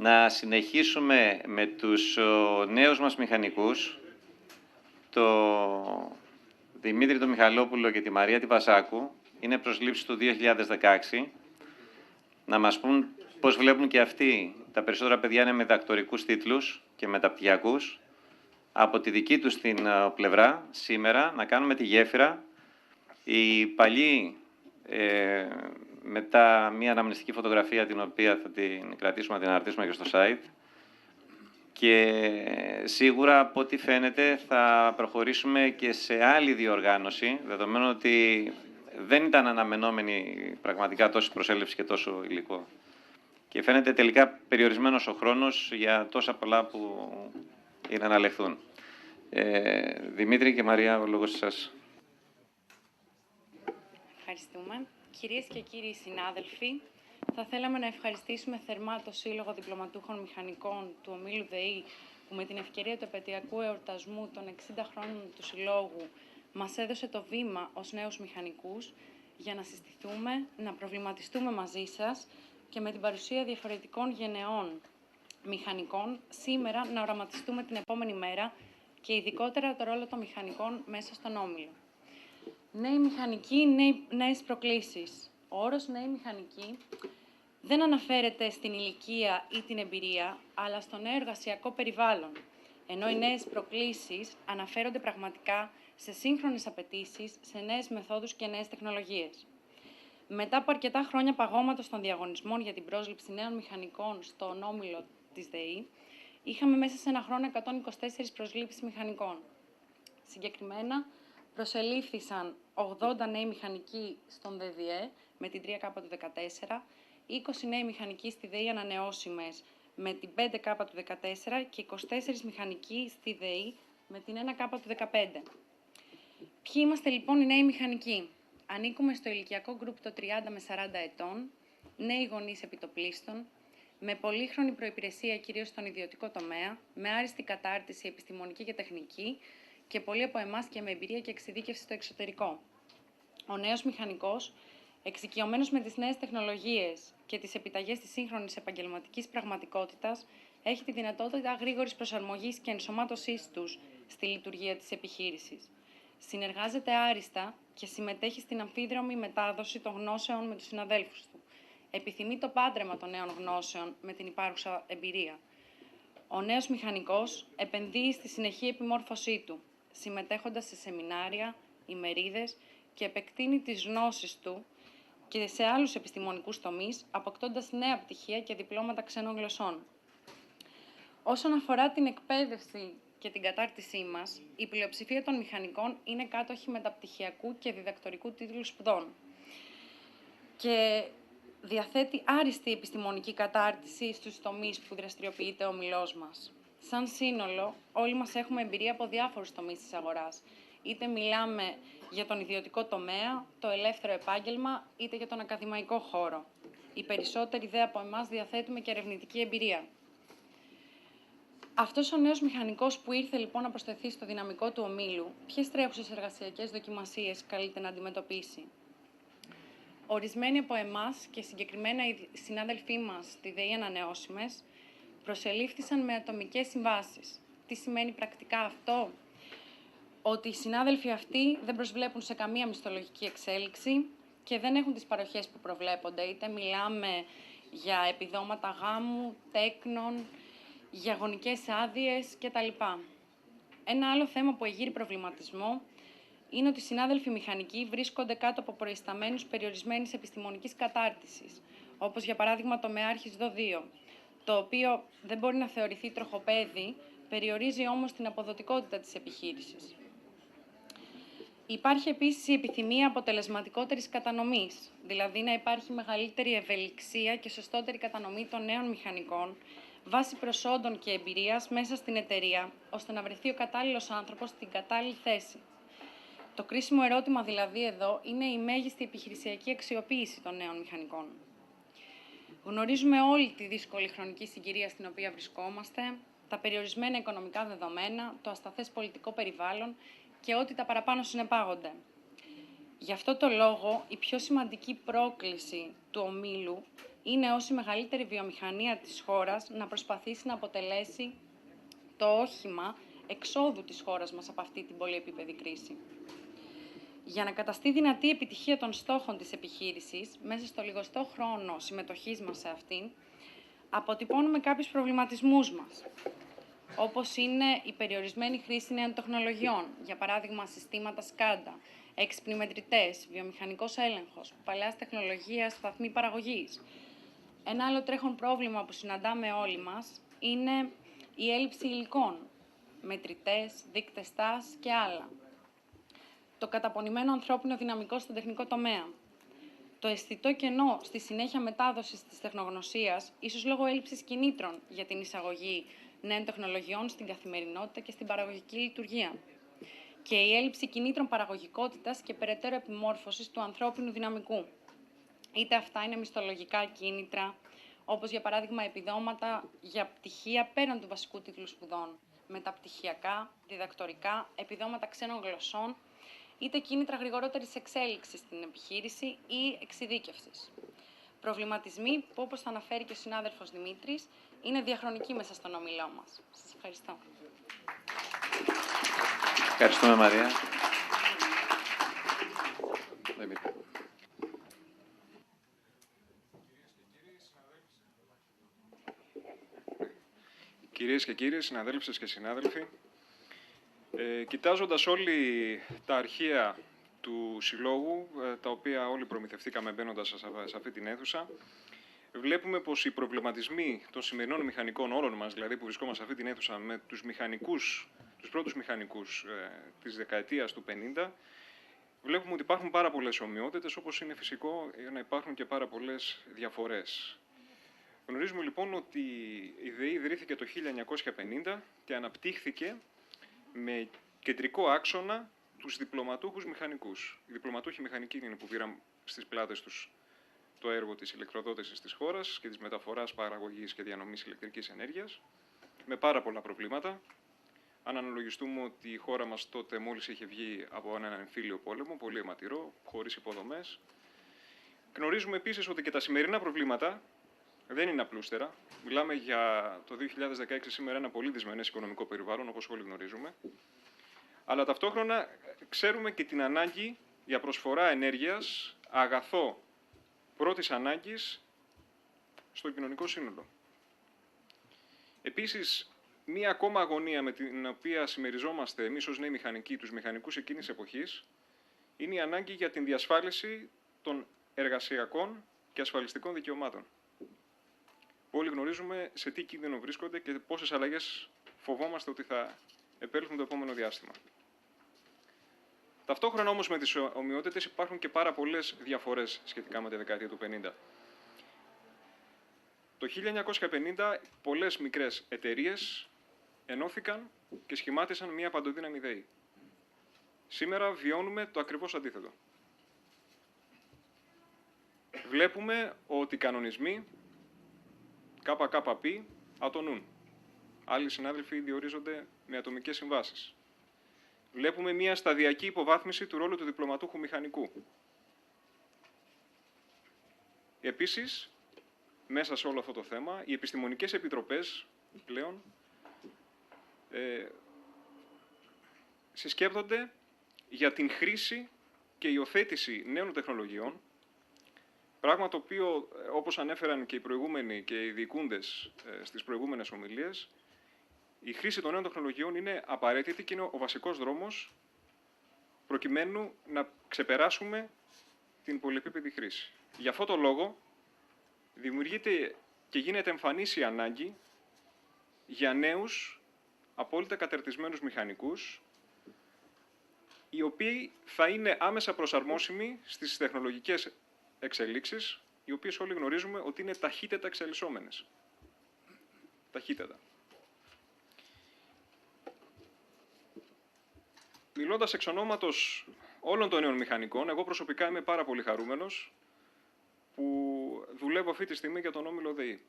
να συνεχίσουμε με τους νέους μας μηχανικούς, το Δημήτρη τον Μιχαλόπουλο και τη Μαρία τη Βασάκου, είναι προσλήψεις του 2016, να μας πούν πώς βλέπουν και αυτοί. Τα περισσότερα παιδιά είναι με διδακτορικούς τίτλους και μεταπτυχιακούς. Από τη δική τους την πλευρά, σήμερα, να κάνουμε τη γέφυρα. Οι παλιοί, μετά μία αναμνηστική φωτογραφία, την οποία θα την κρατήσουμε, να την αναρτήσουμε και στο site. Και σίγουρα, από ό,τι φαίνεται, θα προχωρήσουμε και σε άλλη διοργάνωση, δεδομένου ότι δεν ήταν αναμενόμενη πραγματικά τόση προσέλευση και τόσο υλικό. Και φαίνεται τελικά περιορισμένος ο χρόνος για τόσα πολλά που είναι να λεχθούν. Δημήτρη και Μαρία, ο λόγος σας. Ευχαριστούμε. Κυρίες και κύριοι συνάδελφοι, θα θέλαμε να ευχαριστήσουμε θερμά το Σύλλογο Διπλωματούχων Μηχανικών του Ομίλου ΔΕΗ, που με την ευκαιρία του επετειακού εορτασμού των 60 χρόνων του Συλλόγου μας έδωσε το βήμα ως νέους μηχανικούς για να συστηθούμε, να προβληματιστούμε μαζί σας και με την παρουσία διαφορετικών γενεών μηχανικών σήμερα να οραματιστούμε την επόμενη μέρα και ειδικότερα το ρόλο των μηχανικών μέσα στον Όμιλο. Νέοι μηχανικοί, νέες προκλήσεις. Ο όρος νέοι μηχανικοί δεν αναφέρεται στην ηλικία ή την εμπειρία, αλλά στο νέο εργασιακό περιβάλλον, ενώ οι νέες προκλήσεις αναφέρονται πραγματικά σε σύγχρονες απαιτήσεις, σε νέες μεθόδους και νέες τεχνολογίες. Μετά από αρκετά χρόνια παγώματος των διαγωνισμών για την πρόσληψη νέων μηχανικών στον Όμιλο της ΔΕΗ, είχαμε μέσα σε ένα χρόνο 124 προσλήψεις μηχανικών. Συγκεκριμένα, προσελήφθησαν 80 νέοι μηχανικοί στον ΔΔΕ με την 3K του 14, 20 νέοι μηχανικοί στη ΔΕΗ ανανεώσιμες με την 5K του 14 και 24 μηχανικοί στη ΔΕΗ με την 1K του 15. Ποιοι είμαστε λοιπόν οι νέοι μηχανικοί? Ανήκουμε στο ηλικιακό γκρουπ των 30 με 40 ετών, νέοι γονείς επιτοπλίστων, με πολύχρονη προϋπηρεσία κυρίως στον ιδιωτικό τομέα, με άριστη κατάρτιση επιστημονική και τεχνική και πολλοί από εμάς και με εμπειρία και εξειδίκευση στο εξωτερικό. Ο νέος μηχανικός, εξοικειωμένος με τις νέες τεχνολογίες και τις επιταγές της σύγχρονης επαγγελματικής πραγματικότητας, έχει τη δυνατότητα γρήγορης προσαρμογής και ενσωμάτωσής τους στη λειτουργία της επιχείρησης. Συνεργάζεται άριστα και συμμετέχει στην αμφίδρομη μετάδοση των γνώσεων με τους συναδέλφους του. Επιθυμεί το πάντρεμα των νέων γνώσεων με την υπάρχουσα εμπειρία. Ο νέος μηχανικός επενδύει στη συνεχή επιμόρφωσή του, συμμετέχοντας σε σεμινάρια, ημερίδες και επεκτείνει τις γνώσεις του και σε άλλους επιστημονικούς τομείς, αποκτώντας νέα πτυχία και διπλώματα ξένων γλωσσών. Όσον αφορά την εκπαίδευση και την κατάρτισή μας, η πλειοψηφία των μηχανικών είναι κάτοχοι μεταπτυχιακού και διδακτορικού τίτλου σπουδών και διαθέτει άριστη επιστημονική κατάρτιση στους τομείς που δραστηριοποιείται ο ομιλός μας. Σαν σύνολο, όλοι μας έχουμε εμπειρία από διάφορους τομείς της αγοράς. Είτε μιλάμε για τον ιδιωτικό τομέα, το ελεύθερο επάγγελμα, είτε για τον ακαδημαϊκό χώρο. Οι περισσότεροι δε από εμάς διαθέτουμε και ερευνητική εμπειρία. Αυτός ο νέος μηχανικός που ήρθε λοιπόν να προσθεθεί στο δυναμικό του ομίλου, ποιες τρέχουσες εργασιακές δοκιμασίες καλείται να αντιμετωπίσει? Ορισμένοι από εμάς και συγκεκριμένα οι συνάδελφοί μας στη ΔΕΗ Ανανεώσιμες προσελήφθησαν με ατομικές συμβάσεις. Τι σημαίνει πρακτικά αυτό? Ότι οι συνάδελφοι αυτοί δεν προσβλέπουν σε καμία μισθολογική εξέλιξη και δεν έχουν τις παροχές που προβλέπονται. Είτε μιλάμε για επιδόματα γάμου, τέκνων, για γονικές άδειες κτλ. Ένα άλλο θέμα που εγείρει προβληματισμό είναι ότι οι συνάδελφοι μηχανικοί βρίσκονται κάτω από προϊσταμένους περιορισμένης επιστημονικής κατάρτισης, όπως για παράδειγμα το ΜΕάρχης ΔΟ2, το οποίο δεν μπορεί να θεωρηθεί τροχοπέδι, περιορίζει όμως την αποδοτικότητα της επιχείρησης. Υπάρχει επίσης η επιθυμία αποτελεσματικότερης κατανομής, δηλαδή να υπάρχει μεγαλύτερη ευελιξία και σωστότερη κατανομή των νέων μηχανικών, βάσει προσόντων και εμπειρίας μέσα στην εταιρεία, ώστε να βρεθεί ο κατάλληλος άνθρωπος στην κατάλληλη θέση. Το κρίσιμο ερώτημα δηλαδή εδώ είναι η μέγιστη επιχειρησιακή αξιοποίηση των νέων μηχανικών. Γνωρίζουμε όλη τη δύσκολη χρονική συγκυρία στην οποία βρισκόμαστε, τα περιορισμένα οικονομικά δεδομένα, το ασταθές πολιτικό περιβάλλον και ό,τι τα παραπάνω συνεπάγονται. Γι' αυτό το λόγο, η πιο σημαντική πρόκληση του ομίλου είναι ως η μεγαλύτερη βιομηχανία της χώρας να προσπαθήσει να αποτελέσει το όχημα εξόδου της χώρας μας από αυτή την πολυεπίπεδη κρίση. Για να καταστεί δυνατή η επιτυχία των στόχων της επιχείρησης, μέσα στο λιγοστό χρόνο συμμετοχής μας σε αυτήν, αποτυπώνουμε κάποιους προβληματισμούς μας, όπως είναι η περιορισμένη χρήση νέων τεχνολογιών, για παράδειγμα συστήματα SCADA, έξυπνοι μετρητές, βιομηχανικός έλεγχος, παλαιάς τεχνολογίας, σταθμοί παραγωγής. Ένα άλλο τρέχον πρόβλημα που συναντάμε όλοι μας είναι η έλλειψη υλικών, μετρητές, δείκτες τάς και άλλα. Το καταπονημένο ανθρώπινο δυναμικό στον τεχνικό τομέα. Το αισθητό κενό στη συνέχεια μετάδοσης της τεχνογνωσίας, ίσως λόγω έλλειψης κινήτρων για την εισαγωγή νέων τεχνολογιών στην καθημερινότητα και στην παραγωγική λειτουργία. Και η έλλειψη κινήτρων παραγωγικότητας και περαιτέρω επιμόρφωσης του ανθρώπινου δυναμικού. Είτε αυτά είναι μισθολογικά κίνητρα, όπως για παράδειγμα επιδόματα για πτυχία πέραν του βασικού τίτλου σπουδών, μεταπτυχιακά, διδακτορικά, επιδόματα ξένων γλωσσών, είτε κίνητρα γρηγορότερης εξέλιξης στην επιχείρηση ή εξειδίκευσης. Προβληματισμοί που, όπως θα αναφέρει και ο συνάδελφος Δημήτρης, είναι διαχρονικοί μέσα στον ομιλό μας. Σας ευχαριστώ. Ευχαριστούμε, Μαρία. Κυρίες και κύριοι, συναδέλφες και συνάδελφοι, κοιτάζοντας όλοι τα αρχεία του Συλλόγου, τα οποία όλοι προμηθευτήκαμε μπαίνοντας σε αυτή την αίθουσα, βλέπουμε πως οι προβληματισμοί των σημερινών μηχανικών, όλων μας δηλαδή που βρισκόμαστε σε αυτή την αίθουσα, με τους πρώτους μηχανικούς της δεκαετίας του 50, βλέπουμε ότι υπάρχουν πάρα πολλές ομοιότητες, όπως είναι φυσικό να υπάρχουν και πάρα πολλές διαφορές. Γνωρίζουμε λοιπόν ότι η ΔΕΗ ιδρύθηκε το 1950 και αναπτύχθηκε με κεντρικό άξονα τους διπλωματούχους μηχανικούς. Οι διπλωματούχοι μηχανικοί είναι που πήραν στις πλάτες τους το έργο της ηλεκτροδότησης της χώρας και της μεταφοράς, παραγωγής και διανομής ηλεκτρικής ενέργειας, με πάρα πολλά προβλήματα. Αν αναλογιστούμε ότι η χώρα μας τότε μόλις είχε βγει από έναν εμφύλιο πόλεμο, πολύ αιματηρό, χωρίς υποδομές. Γνωρίζουμε επίσης ότι και τα σημερινά προβλήματα δεν είναι απλούστερα. Μιλάμε για το 2016 σήμερα ένα πολύ δυσμενές οικονομικό περιβάλλον, όπως όλοι γνωρίζουμε. Αλλά ταυτόχρονα ξέρουμε και την ανάγκη για προσφορά ενέργειας, αγαθό πρώτης ανάγκης στο κοινωνικό σύνολο. Επίσης, μία ακόμα αγωνία με την οποία συμμεριζόμαστε εμείς ως νέοι μηχανικοί, τους μηχανικούς εκείνης εποχής, είναι η ανάγκη για την διασφάλιση των εργασιακών και ασφαλιστικών δικαιωμάτων. Όλοι γνωρίζουμε σε τι κίνδυνο βρίσκονται και πόσες αλλαγές φοβόμαστε ότι θα επέλθουν το επόμενο διάστημα. Ταυτόχρονα όμως με τις ομοιότητες υπάρχουν και πάρα πολλές διαφορές σχετικά με τη δεκαετία του 50. Το 1950 πολλές μικρές εταιρείες ενώθηκαν και σχημάτισαν μια παντοδύναμη ΔΕΗ. Σήμερα βιώνουμε το ακριβώς αντίθετο. Βλέπουμε ότι οι κανονισμοί ΚΚΠ ατονούν. Άλλοι συνάδελφοι διορίζονται με ατομικές συμβάσεις. Βλέπουμε μια σταδιακή υποβάθμιση του ρόλου του διπλωματούχου μηχανικού. Επίσης, μέσα σε όλο αυτό το θέμα, οι επιστημονικές επιτροπές πλέον συσκέπτονται για την χρήση και υιοθέτηση νέων τεχνολογιών, πράγμα το οποίο, όπως ανέφεραν και οι προηγούμενοι και οι διοικούντες στις προηγούμενες ομιλίες, η χρήση των νέων τεχνολογιών είναι απαραίτητη και είναι ο βασικός δρόμος προκειμένου να ξεπεράσουμε την πολυεπίπεδη χρήση. Για αυτό το λόγο δημιουργείται και γίνεται εμφανής η ανάγκη για νέους, απόλυτα κατερτισμένους μηχανικούς, οι οποίοι θα είναι άμεσα προσαρμόσιμοι στις τεχνολογικές εξελίξεις, οι οποίες όλοι γνωρίζουμε ότι είναι ταχύτερα εξελισσόμενες. Ταχύτερα. Μιλώντας εξ ονόματος όλων των νέων μηχανικών, εγώ προσωπικά είμαι πάρα πολύ χαρούμενος που δουλεύω αυτή τη στιγμή για τον Όμιλο ΔΕΗ.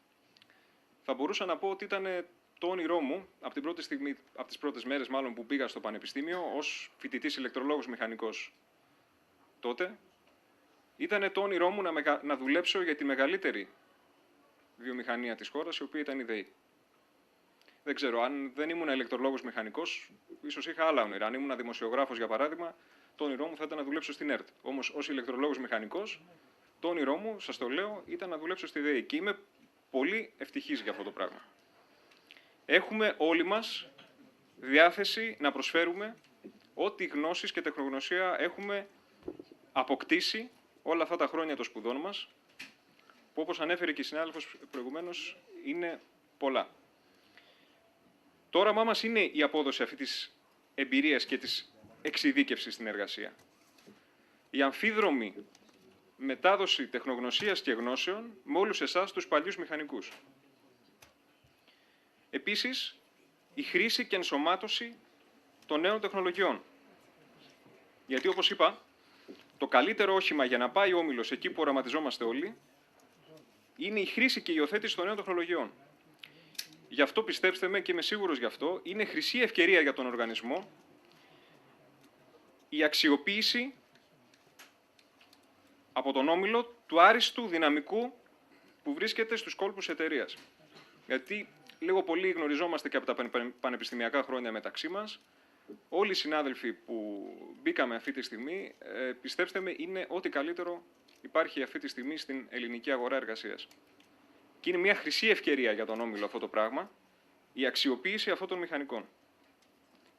Θα μπορούσα να πω ότι ήταν το όνειρό μου, από την πρώτη στιγμή, από τις πρώτες μέρες μάλλον που πήγα στο Πανεπιστήμιο, ως φοιτητής ηλεκτρολόγος μηχανικός τότε, ήταν το όνειρό μου να δουλέψω για τη μεγαλύτερη βιομηχανία της χώρας, η οποία ήταν η ΔΕΗ. Δεν ξέρω, αν δεν ήμουν ηλεκτρολόγος μηχανικός, ίσως είχα άλλα όνειρα. Αν ήμουν δημοσιογράφος, για παράδειγμα, το όνειρό μου θα ήταν να δουλέψω στην ΕΡΤ. Όμως, ως ηλεκτρολόγος μηχανικός, το όνειρό μου, σας το λέω, ήταν να δουλέψω στη ΔΕΗ. Και είμαι πολύ ευτυχής για αυτό το πράγμα. Έχουμε όλοι μας διάθεση να προσφέρουμε ό,τι γνώσεις και τεχνογνωσία έχουμε αποκτήσει όλα αυτά τα χρόνια των σπουδών μας, που όπως ανέφερε και η συνάδελφος προηγουμένως, είναι πολλά. Το όραμά μας είναι η απόδοση αυτή της εμπειρίας και της εξειδίκευσης στην εργασία. Η αμφίδρομη μετάδοση τεχνογνωσίας και γνώσεων με όλους εσάς τους παλιούς μηχανικούς. Επίσης, η χρήση και ενσωμάτωση των νέων τεχνολογιών. Γιατί, όπως είπα, το καλύτερο όχημα για να πάει ο Όμιλος εκεί που οραματιζόμαστε όλοι είναι η χρήση και η υιοθέτηση των νέων τεχνολογιών. Γι' αυτό, πιστέψτε με, και είμαι σίγουρος γι' αυτό, είναι χρυσή ευκαιρία για τον οργανισμό η αξιοποίηση από τον Όμιλο του άριστου δυναμικού που βρίσκεται στους κόλπους εταιρείας. Γιατί λίγο πολύ γνωριζόμαστε και από τα πανεπιστημιακά χρόνια μεταξύ μας. Όλοι οι συνάδελφοι που μπήκαμε αυτή τη στιγμή, πιστέψτε με, είναι ό,τι καλύτερο υπάρχει αυτή τη στιγμή στην ελληνική αγορά εργασίας. Και είναι μια χρυσή ευκαιρία για τον Όμιλο αυτό το πράγμα, η αξιοποίηση αυτών των μηχανικών.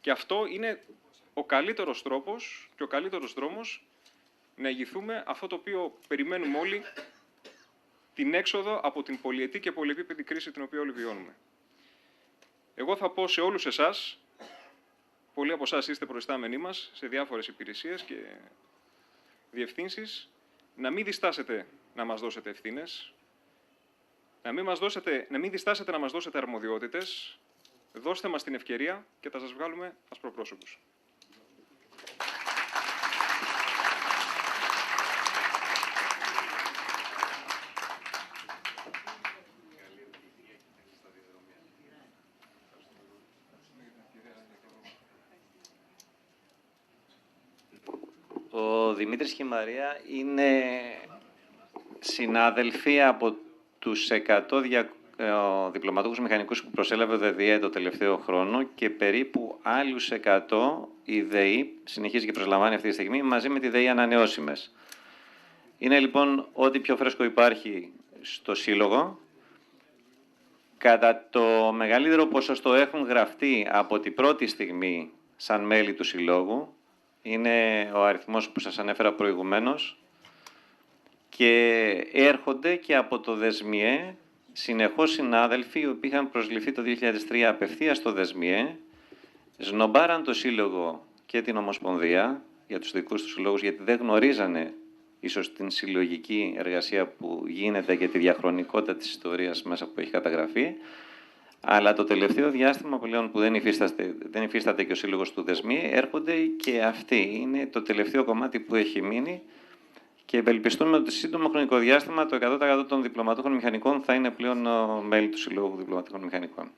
Και αυτό είναι ο καλύτερος τρόπος και ο καλύτερος δρόμος να ηγηθούμε αυτό το οποίο περιμένουμε όλοι, την έξοδο από την πολυετή και πολυεπίπεδη κρίση την οποία όλοι βιώνουμε. Εγώ θα πω σε όλους εσάς, πολλοί από εσάς είστε προϊστάμενοι μας σε διάφορες υπηρεσίες και διευθύνσεις, να μην διστάσετε να μας δώσετε ευθύνες, να μην διστάσετε να μας δώσετε αρμοδιότητες, δώστε μας την ευκαιρία και θα σας βγάλουμε ασπροπρόσωπους. Ο Δημήτρης και η Μαρία είναι συνάδελφοι από τους 100 διπλωματούχους μηχανικούς που προσέλαβε ο ΔΕΔΙΕ το τελευταίο χρόνο και περίπου άλλους 100 η ΔΕΗ συνεχίζει και προσλαμβάνει αυτή τη στιγμή μαζί με τη ΔΕΗ ανανεώσιμες. Είναι λοιπόν ό,τι πιο φρέσκο υπάρχει στο Σύλλογο. Κατά το μεγαλύτερο ποσοστό έχουν γραφτεί από την πρώτη στιγμή σαν μέλη του Συλλόγου. Είναι ο αριθμός που σας ανέφερα προηγουμένως. Και έρχονται και από το ΔΕΣΜΙΕ συνεχώς συνάδελφοι οι οποίοι είχαν προσληφθεί το 2003 απευθείας στο ΔΕΣΜΙΕ, σνομπάραν το Σύλλογο και την Ομοσπονδία για τους δικούς τους συλλόγους, γιατί δεν γνωρίζανε ίσως την συλλογική εργασία που γίνεται και τη διαχρονικότητα της ιστορίας μέσα που έχει καταγραφεί. Αλλά το τελευταίο διάστημα πλέον που δεν υφίσταται και ο Σύλλογος του ΔΕΣΜΙΕ, έρχονται και αυτοί. Είναι το τελευταίο κομμάτι που έχει μείνει και ευελπιστούμε ότι σε σύντομο χρονικό διάστημα το 100% των διπλωματούχων μηχανικών θα είναι πλέον μέλη του Συλλόγου Διπλωματούχων Μηχανικών.